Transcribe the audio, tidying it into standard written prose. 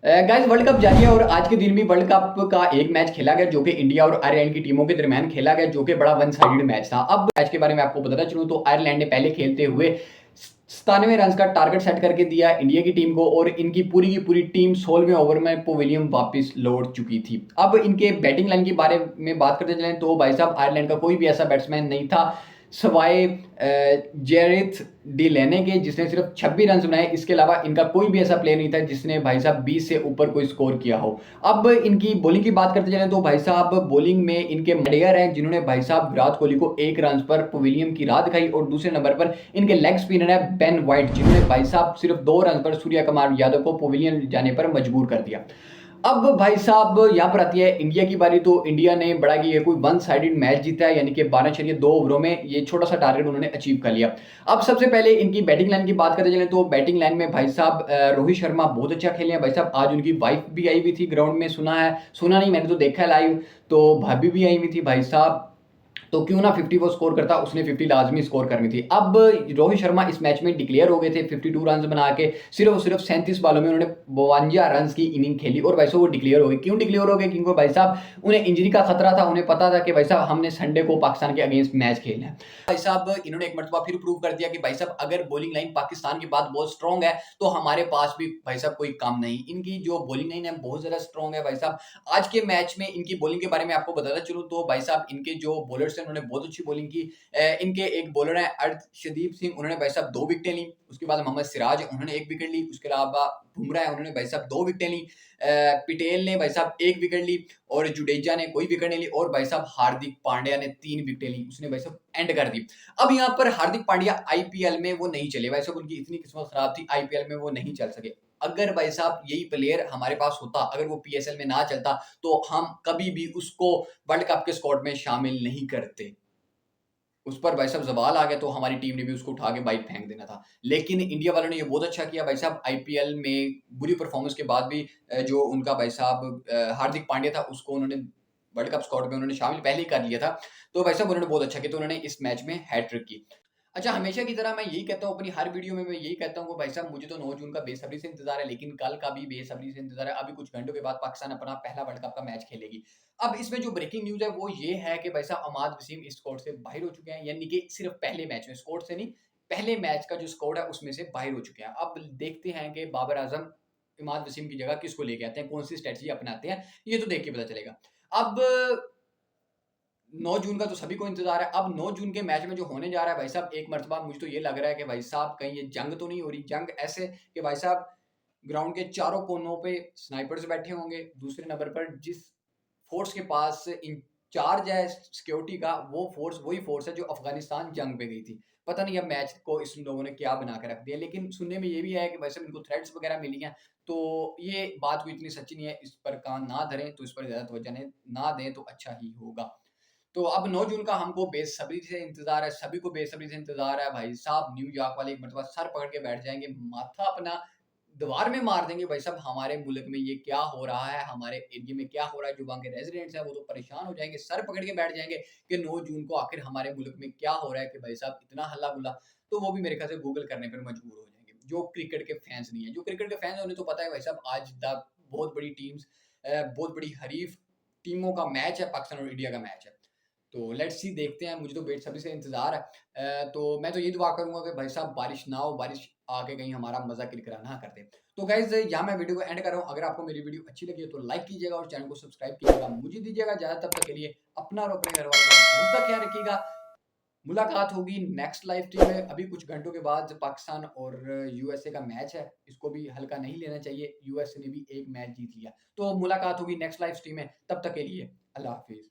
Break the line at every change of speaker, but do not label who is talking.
Guys world cup जारी है और आज के दिन भी वर्ल्ड कप का एक मैच खेला गया जो कि इंडिया और आयरलैंड की टीमों के दरमियान खेला गया, जो कि बड़ा वन साइडेड मैच था। अब मैच के बारे में आपको बताना चलूं तो आयरलैंड ने पहले खेलते हुए 97 रन का टारगेट सेट करके दिया इंडिया की टीम को और इनकी पूरी की पूरी टीम 16वें ओवर में पवेलियन वापस लौट चुकी थी। अब इनके बैटिंग लाइन के बारे में बात करते चलें तो भाई साहब आयरलैंड का कोई भी ऐसा बैट्समैन नहीं था सवाए जेरिथ डी लेने के जिसने सिर्फ 26 रन बनाए। इसके अलावा इनका कोई भी ऐसा प्लेयर नहीं था जिसने भाई साहब 20 से ऊपर कोई स्कोर किया हो। अब इनकी बॉलिंग की बात करते चलें तो भाई साहब बॉलिंग में इनके मेडियर हैं जिन्होंने भाई साहब विराट कोहली को 1 रन पर पवेलियन की राह दिखाई, और दूसरे नंबर पर इनके लेग स्पिनर है बेन वाइट जिन्होंने भाई साहब सिर्फ 2 रन पर सूर्य कुमार यादव को पवेलियन जाने पर मजबूर कर दिया। अब भाई साहब यहाँ पर आती है इंडिया की बारी। तो इंडिया ने बड़ा कि ये कोई वन साइडेड मैच जीता है, यानी कि 12.2 ओवरों में ये छोटा सा टारगेट उन्होंने अचीव कर लिया। अब सबसे पहले इनकी बैटिंग लाइन की बात करते चले तो बैटिंग लाइन में भाई साहब रोहित शर्मा बहुत अच्छा खेले हैं। भाई साहब आज उनकी वाइफ भी आई हुई थी ग्राउंड में, सुना नहीं, मैंने तो देखा है लाइव। तो भाभी भी आई हुई थी भाई साहब, तो क्यों ना 50 वो स्कोर करता, उसने 50 लाजमी स्कोर करनी थी। अब रोहित शर्मा इस मैच में डिक्लेयर हो गए थे 52 रन बना के, सिर्फ और सिर्फ 37 बालों में उन्होंने 52 रन की इनिंग खेली और भाई साहब वो डिक्लेयर हो गए। क्यों डिक्लेयर हो गए? क्योंकि भाई साहब उन्हें इंजरी का खतरा था, उन्हें पता था कि भाई साहब हमने संडे को पाकिस्तान के अगेंस्ट मैच खेलना है। भाई साहब इन्होंने एक मरतबा फिर प्रूव कर दिया कि भाई साहब अगर बॉलिंग लाइन पाकिस्तान के बाद बहुत स्ट्रॉन्ग है तो हमारे पास भी भाई साहब कोई काम नहीं। इनकी जो बॉलिंग लाइन है बहुत ज्यादा स्ट्रॉन्ग है भाई साहब। आज के मैच में इनकी बॉलिंग के बारे में आपको बताता चलूं तो भाई साहब इनके जो बॉलर्स हैं उन्होंने बहुत अच्छी बॉलिंग की। इनके एक बॉलर है अर्शदीप सिंह, उन्होंने भाई साहब 2 विकेटें ली। उसके बाद मोहम्मद सिराज उन्होंने 1 विकेट ली। उसके अलावा बुमराह है उन्होंने भाई साहब 2 विकेटें ली। पटेल ने भाई साहब 1 विकेट ली और जुडेजा ने कोई विकेट नहीं ली। और भाई साहब हार्दिक पांड्या ने 3 विकेटें ली, उसने भाई साहब एंड कर दी। अब यहाँ पर हार्दिक पांड्या आईपीएल में वो नहीं चले भाई साहब, उनकी इतनी किस्मत खराब थी, आईपीएल में वो नहीं चल सके। अगर भाई साहब यही प्लेयर हमारे पास होता, अगर वो पीएसएल में ना चलता तो हम कभी भी उसको वर्ल्ड कप के स्क्वाड में शामिल नहीं करते। उस पर भाई साहब जवाल आ गया तो हमारी टीम ने भी उसको उठा के बाइक फेंक देना था। लेकिन इंडिया वालों ने ये बहुत अच्छा किया भाई साहब, आईपीएल में बुरी परफॉर्मेंस के बाद भी जो उनका भाई साहब हार्दिक पांड्या था उसको उन्होंने वर्ल्ड कप स्क्वाड में उन्होंने शामिल पहले ही कर लिया था। तो भाई साहब उन्होंने बहुत अच्छा किया, तो उन्होंने इस मैच में हैट्रिक की। अच्छा, हमेशा की तरह मैं यही कहता हूँ अपनी हर वीडियो में, मैं यही कहता हूँ कि भाई साहब मुझे तो 9 जून का बेसब्री से इंतजार है, लेकिन कल का भी बेसब्री से इंतजार है। अभी कुछ घंटों के बाद पाकिस्तान अपना पहला वर्ल्ड कप का मैच खेलेगी। अब इसमें जो ब्रेकिंग न्यूज़ है वो ये है कि भाई साहब अमाद वसीम इस स्क्वाड से बाहर हो चुके हैं, यानी कि सिर्फ पहले मैच में, स्क्वाड से नहीं, पहले मैच का जो स्क्वाड है उसमें से बाहर हो चुके हैं। अब देखते हैं कि बाबर आजम इमाद वसीम की जगह किसको लेके आते हैं, कौन सी स्ट्रेटजी अपनाते हैं, ये तो देख के पता चलेगा। अब 9 जून का तो सभी को इंतजार है। अब 9 जून के मैच में जो होने जा रहा है भाई साहब, एक मरतबा मुझे तो ये लग रहा है कि भाई साहब कहीं ये जंग तो नहीं हो रही। जंग ऐसे कि भाई साहब ग्राउंड के चारों कोनों पे स्नाइपर्स बैठे होंगे, दूसरे नंबर पर जिस फोर्स के पास इंचार्ज है सिक्योरिटी का, वो फोर्स वही फोर्स है जो अफगानिस्तान जंग पे गई थी। पता नहीं अब मैच को इस लोगों ने क्या बना के रख दिया, लेकिन सुनने में ये भी है कि वैसे इनको थ्रेड्स वगैरह मिली हैं। तो ये बात कोई इतनी सच्ची नहीं है, इस पर कान ना धरें, तो इस पर ज्यादा तवज्जो ना दें तो अच्छा ही होगा। तो अब 9 जून का हमको बेसब्री से इंतजार है, सभी को बेसब्री से इंतजार है भाई साहब। न्यूयॉर्क वाले एक मरतबा सर पकड़ के बैठ जाएंगे, माथा अपना दीवार में मार देंगे भाई साहब, हमारे मुल्क में ये क्या हो रहा है, हमारे एरिया में क्या हो रहा है। जो वहाँ के रेजिडेंट्स हैं वो तो परेशान हो जाएंगे, सर पकड़ के बैठ जाएंगे कि 9 जून को आखिर हमारे मुल्क में क्या हो रहा है कि भाई साहब इतना हल्ला गुल्ला। तो वो भी मेरे ख्याल से गूगल करने पर मजबूर हो जाएंगे, जो क्रिकेट के फैंस नहीं है। जो क्रिकेट के फैंस उन्हें तो पता है भाई साहब आज तक बहुत बड़ी टीम्स, बहुत बड़ी हरीफ टीमों का मैच है, पाकिस्तान और इंडिया का मैच है। तो लेट्स सी, देखते हैं, मुझे तो बेसब्री से इंतजार है। तो मैं तो ये दुआ करूंगा कि भाई साहब बारिश ना हो, बारिश आके कहीं हमारा मजा किरकिरा ना कर दे। तो गाइज यहाँ मैं वीडियो को एंड कर रहा हूँ। अगर आपको मेरी वीडियो अच्छी लगी है तो लाइक कीजिएगा और चैनल को सब्सक्राइब कीजिएगा, मुझे दीजिएगा ज्यादा। तब तक के लिए अपना और अपने घर वालों का बहुत सा ख्याल रखिएगा। मुलाकात होगी नेक्स्ट लाइव स्ट्रीम में। अभी कुछ घंटों के बाद पाकिस्तान और यूएसए का मैच है, इसको भी हल्का नहीं लेना चाहिए, यूएसए ने भी एक मैच जीत लिया। तो मुलाकात होगी नेक्स्ट लाइव स्ट्रीम में, तब तक के लिए अल्लाह हाफिज।